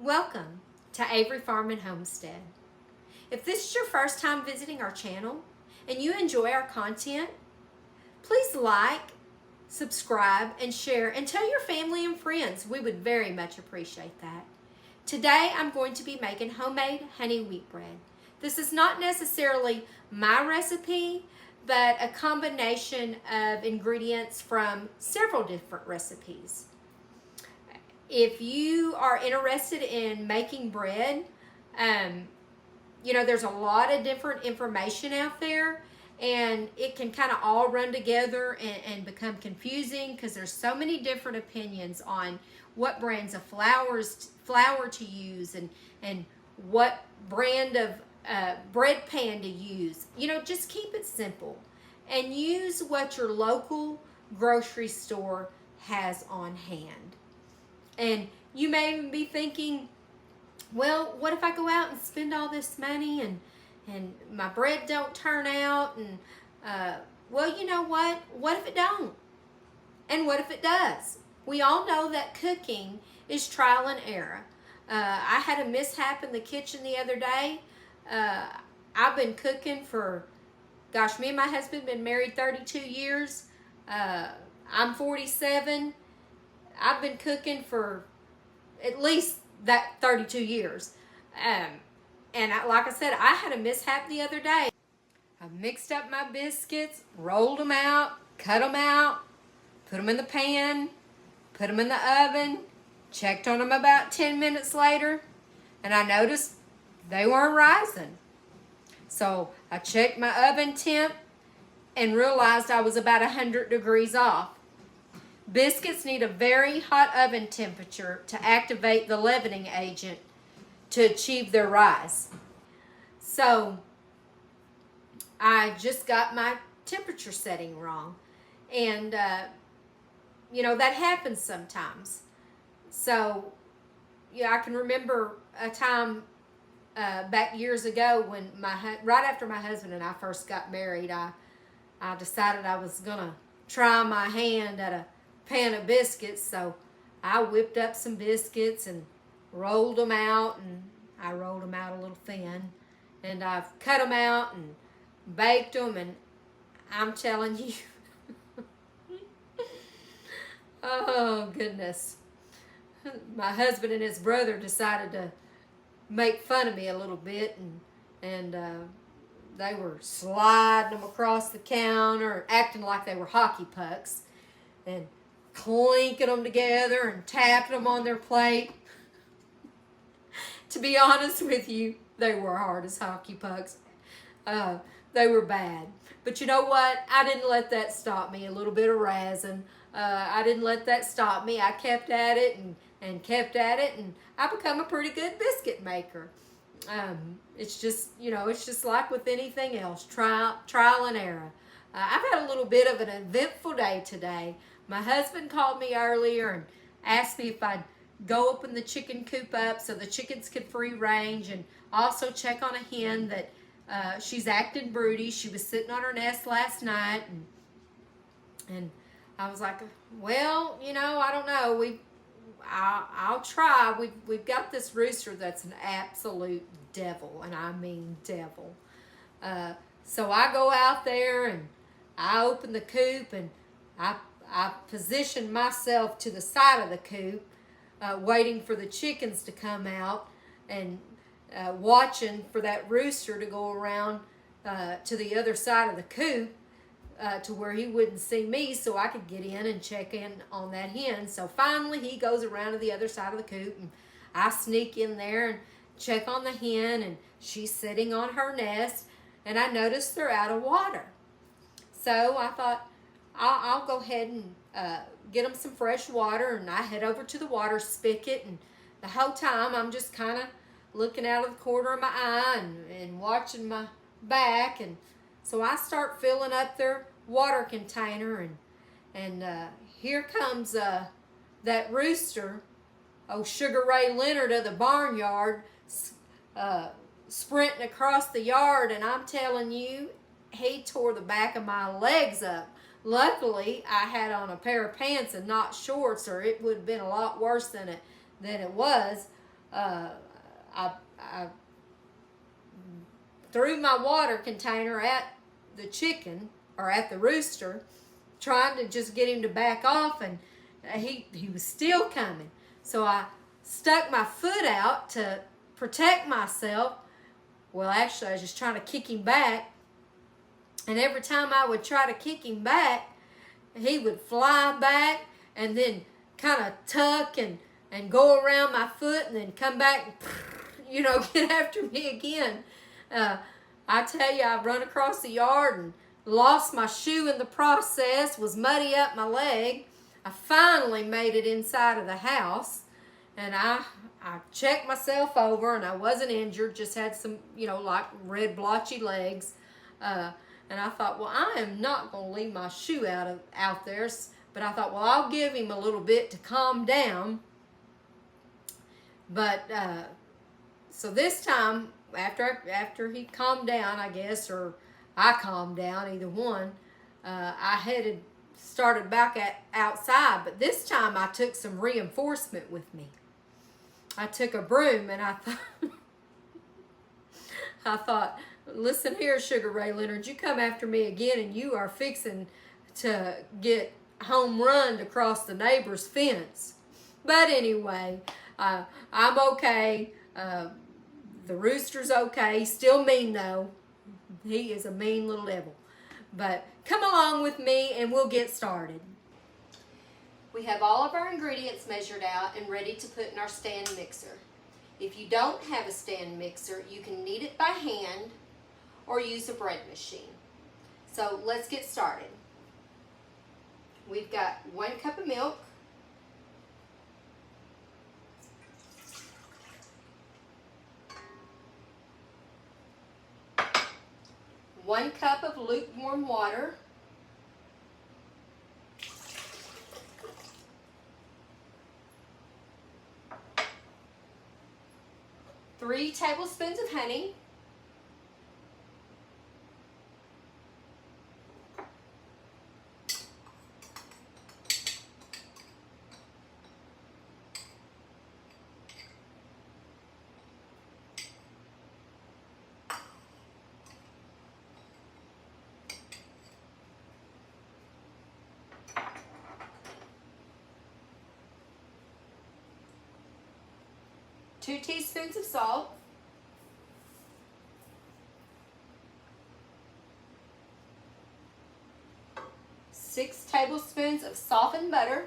Welcome to Avery Farm and Homestead. If this is your first time visiting our channel and you enjoy our content, please like, subscribe, and share, and tell your family and friends. We would very much appreciate that. Today I'm going to be making homemade honey wheat bread. This is not necessarily my recipe, but a combination of ingredients from several different recipes. If you are interested in making bread, there's a lot of different information out there, and it can kind of all run together and become confusing because there's so many different opinions on what brands of flour to use and what brand of bread pan to use. Just keep it simple and use what your local grocery store has on hand. And you may even be thinking, well, what if I go out and spend all this money and my bread don't turn out? And well, you know what? What if it don't? And what if it does? We all know that cooking is trial and error. I had a mishap in the kitchen the other day. I've been cooking for, me and my husband been married 32 years. I'm 47. I've been cooking for at least that 32 years. Like I said, I had a mishap the other day. I mixed up my biscuits, rolled them out, cut them out, put them in the pan, put them in the oven, checked on them about 10 minutes later, and I noticed they weren't rising. So I checked my oven temp and realized I was about 100 degrees off. Biscuits need a very hot oven temperature to activate the leavening agent to achieve their rise. So I just got my temperature setting wrong. And, that happens sometimes. So, I can remember a time back years ago when right after my husband and I first got married, I decided I was going to try my hand at a pan of biscuits. So I whipped up some biscuits and rolled them out, and I rolled them out a little thin, and I've cut them out and baked them, and I'm telling you, oh goodness, my husband and his brother decided to make fun of me a little bit, and they were sliding them across the counter, acting like they were hockey pucks, and clinking them together and tapping them on their plate. To be honest with you, they were hard as hockey pucks. They were bad. But you know what? I didn't let that stop me. A little bit of razzing. I didn't let that stop me. I kept at it and kept at it, and I become a pretty good biscuit maker. It's just like with anything else, trial and error. I've had a little bit of an eventful day today. My husband called me earlier and asked me if I'd go open the chicken coop up so the chickens could free range, and also check on a hen that she's acting broody. She was sitting on her nest last night, and I was like, well, I don't know. I'll try. We've got this rooster that's an absolute devil, and I mean devil. So I go out there and I open the coop, and I position myself to the side of the coop, waiting for the chickens to come out, and watching for that rooster to go around to the other side of the coop to where he wouldn't see me, so I could get in and check in on that hen. So finally he goes around to the other side of the coop, and I sneak in there and check on the hen, and she's sitting on her nest, and I noticed they're out of water. So I thought, I'll go ahead and get them some fresh water, and I head over to the water spigot, and the whole time I'm just kind of looking out of the corner of my eye and watching my back, and so I start filling up their water container, and here comes that rooster, Sugar Ray Leonard of the barnyard, sprinting across the yard, and I'm telling you, he tore the back of my legs up. Luckily, I had on a pair of pants and not shorts, or it would have been a lot worse than it was. I threw my water container at the chicken, or at the rooster, trying to just get him to back off, and he was still coming. So I stuck my foot out to protect myself. Well, actually, I was just trying to kick him back, and every time I would try to kick him back, he would fly back and then kind of tuck and go around my foot and then come back and, get after me again. I tell you, I've run across the yard and lost my shoe in the process, was muddy up my leg. I finally made it inside of the house, and I checked myself over, and I wasn't injured, just had some, like red blotchy legs. And I thought, well, I am not going to leave my shoe out there. But I thought, well, I'll give him a little bit to calm down. But so this time, after he calmed down, I guess, or I calmed down, either one, I started back outside. But this time I took some reinforcement with me. I took a broom, and I thought, listen here, Sugar Ray Leonard, you come after me again and you are fixing to get home run across the neighbor's fence. But anyway, I'm okay. The rooster's okay. He's still mean though. He is a mean little devil. But come along with me and we'll get started. We have all of our ingredients measured out and ready to put in our stand mixer. If you don't have a stand mixer, you can knead it by hand or use a bread machine. So let's get started. We've got 1 cup of milk, 1 cup of lukewarm water, 3 tablespoons of honey, 2 teaspoons of salt, 6 tablespoons of softened butter,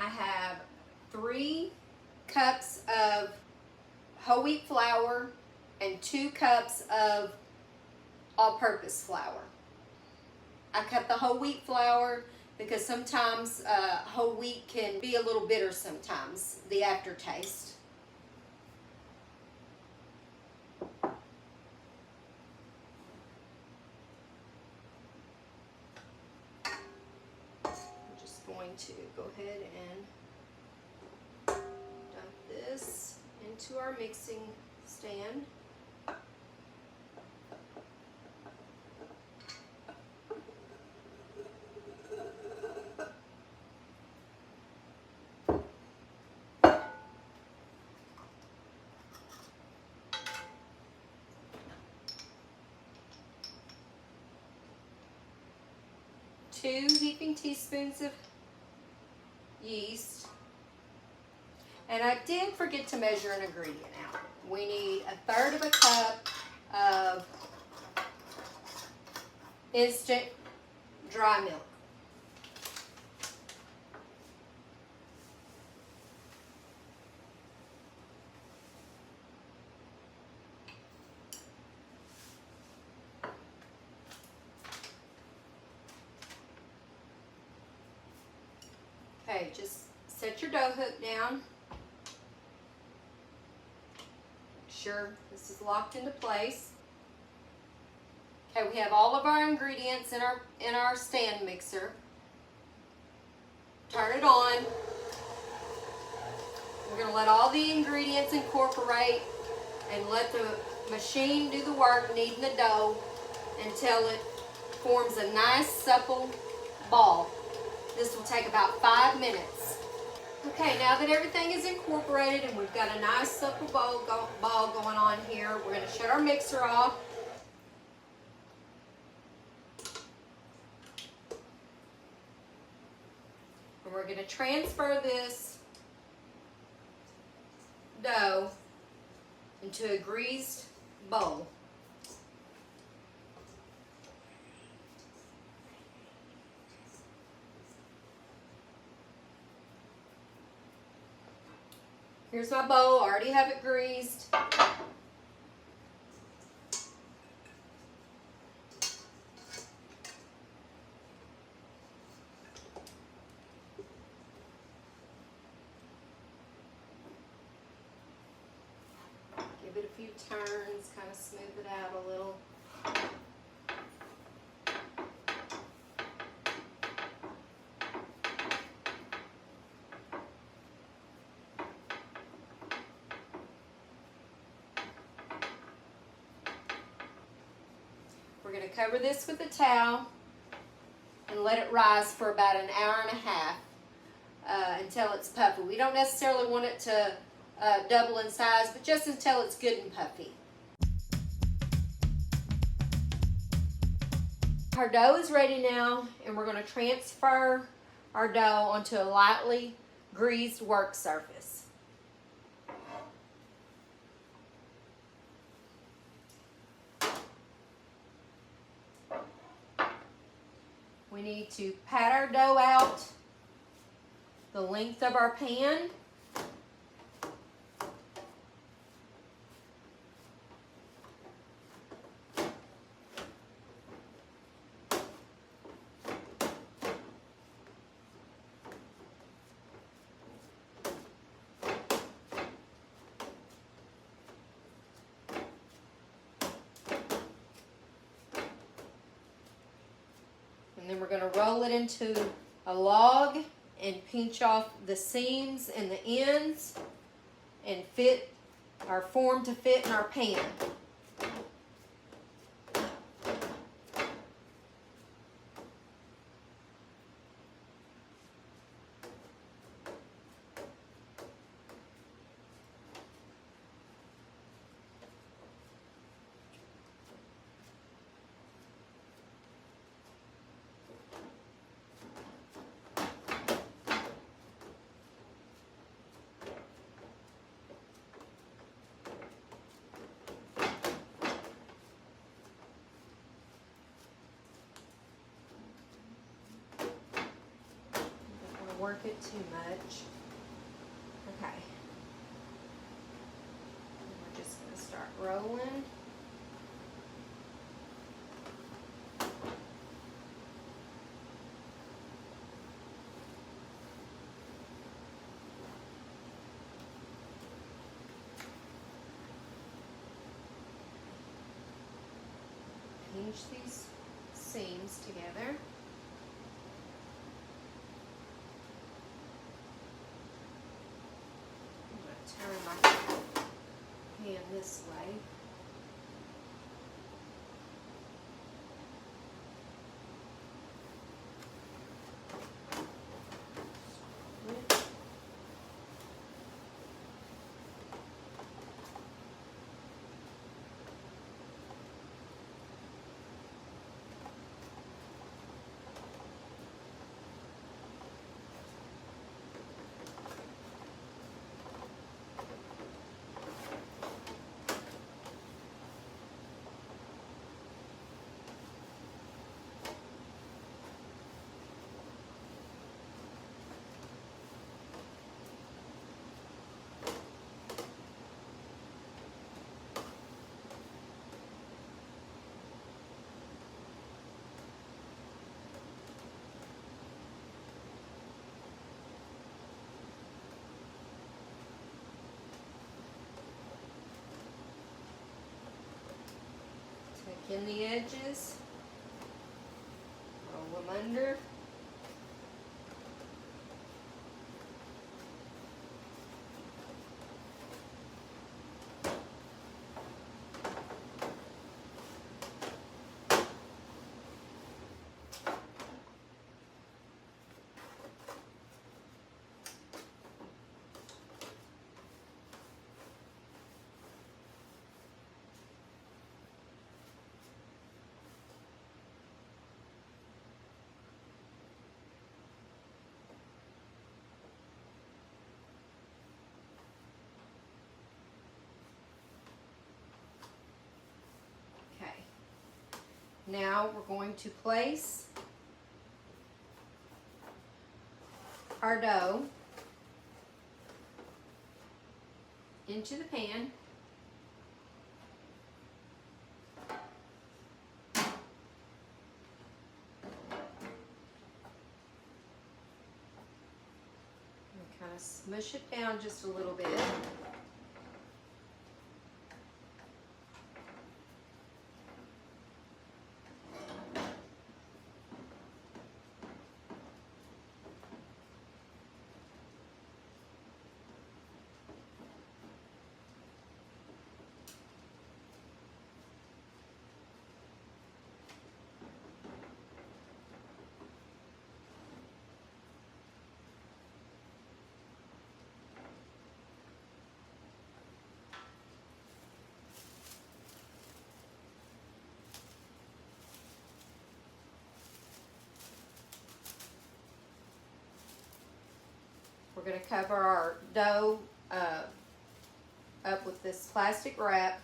I have 3 cups of whole wheat flour and 2 cups of all-purpose flour. I cut the whole wheat flour because sometimes whole wheat can be a little bitter sometimes, the aftertaste. I'm just going to go ahead and dump this into our mixing stand. Two heaping teaspoons of yeast. And I did forget to measure an ingredient out. We need 1/3 of a cup of instant dry milk. Okay, just set your dough hook down. Make sure this is locked into place. Okay, we have all of our ingredients in our stand mixer. Turn it on. We're going to let all the ingredients incorporate and let the machine do the work kneading the dough until it forms a nice supple ball. This will take about 5 minutes. Okay, now that everything is incorporated and we've got a nice supple ball going on here, we're going to shut our mixer off. And we're going to transfer this dough into a greased bowl. Here's my bowl. I already have it greased. Give it a few turns, kind of smooth it out a little. We're going to cover this with a towel and let it rise for about an hour and a half until it's puffy. We don't necessarily want it to double in size, but just until it's good and puffy. Our dough is ready now, and we're going to transfer our dough onto a lightly greased work surface. We need to pat our dough out the length of our pan. And then we're going to roll it into a log and pinch off the seams and the ends and fit our form to fit in our pan. Work it too much. Okay. And we're just going to start rolling. Pinch these seams together. Turn my pan this way. In the edges, roll them under, Now we're going to place our dough into the pan. Kind of smush it down just a little bit. We're going to cover our dough up with this plastic wrap.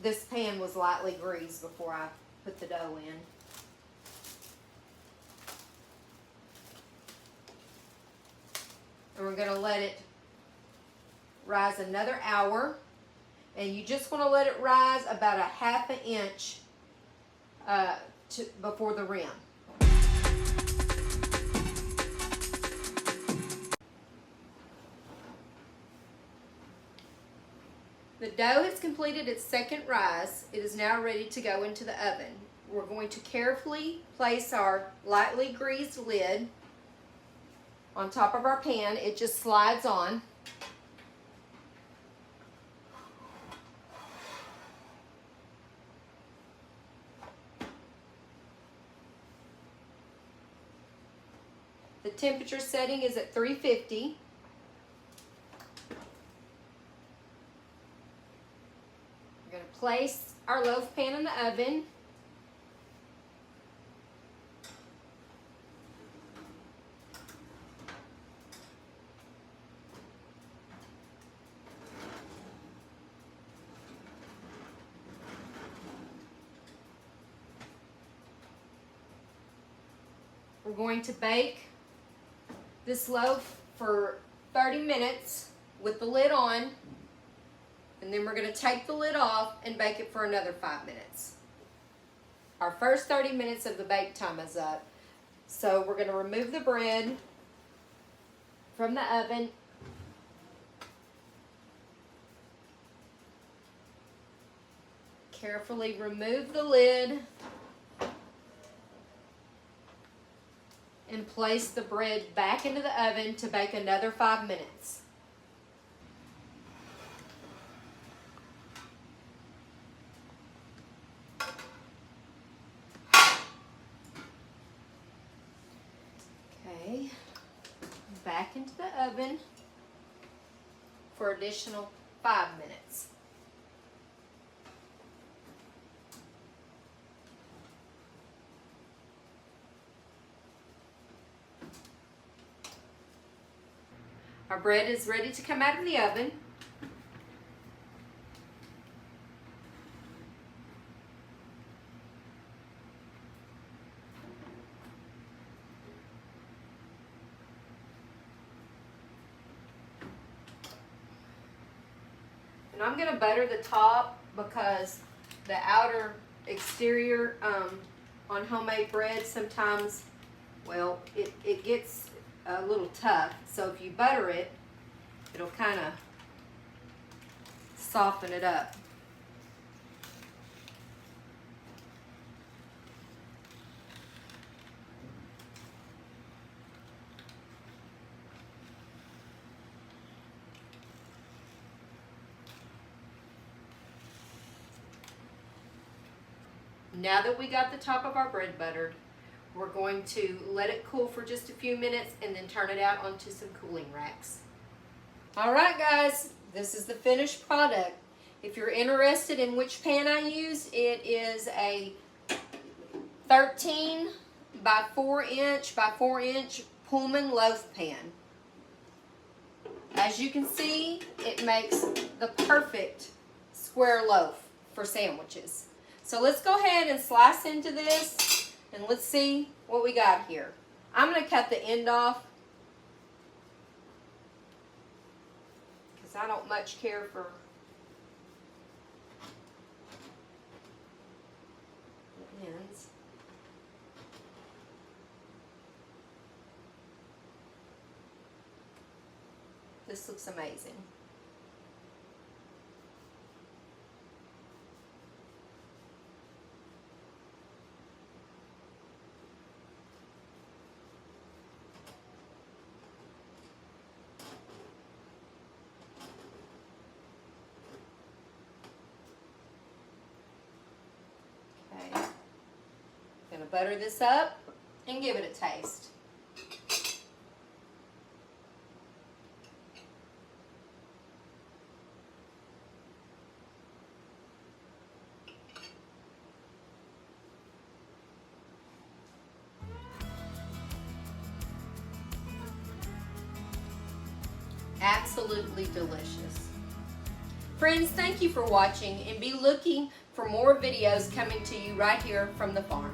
This pan was lightly greased before I put the dough in. And we're going to let it rise another hour. And you just want to let it rise about a ½ inch before the rim. The dough has completed its second rise. It is now ready to go into the oven. We're going to carefully place our lightly greased lid on top of our pan. It just slides on. The temperature setting is at 350. We're going to place our loaf pan in the oven. We're going to bake this loaf for 30 minutes with the lid on, and then we're going to take the lid off and bake it for another 5 minutes. Our first 30 minutes of the bake time is up. So we're going to remove the bread from the oven. Carefully remove the lid and place the bread back into the oven to bake another 5 minutes. Okay, back into the oven for additional 5 minutes. Our bread is ready to come out of the oven. And I'm going to butter the top because the outer exterior on homemade bread sometimes, well, it gets a little tough. So if you butter it, it'll kind of soften it up. Now that we got the top of our bread buttered, we're going to let it cool for just a few minutes and then turn it out onto some cooling racks. All right, guys, this is the finished product. If you're interested in which pan I used, it is a 13 by 4 inch by 4 inch Pullman loaf pan. As you can see, it makes the perfect square loaf for sandwiches. So let's go ahead and slice into this, and let's see what we got here. I'm going to cut the end off because I don't much care for the ends. This looks amazing. Okay. Gonna butter this up and give it a taste. Absolutely delicious. Friends, thank you for watching, and be looking for more videos coming to you right here from the farm.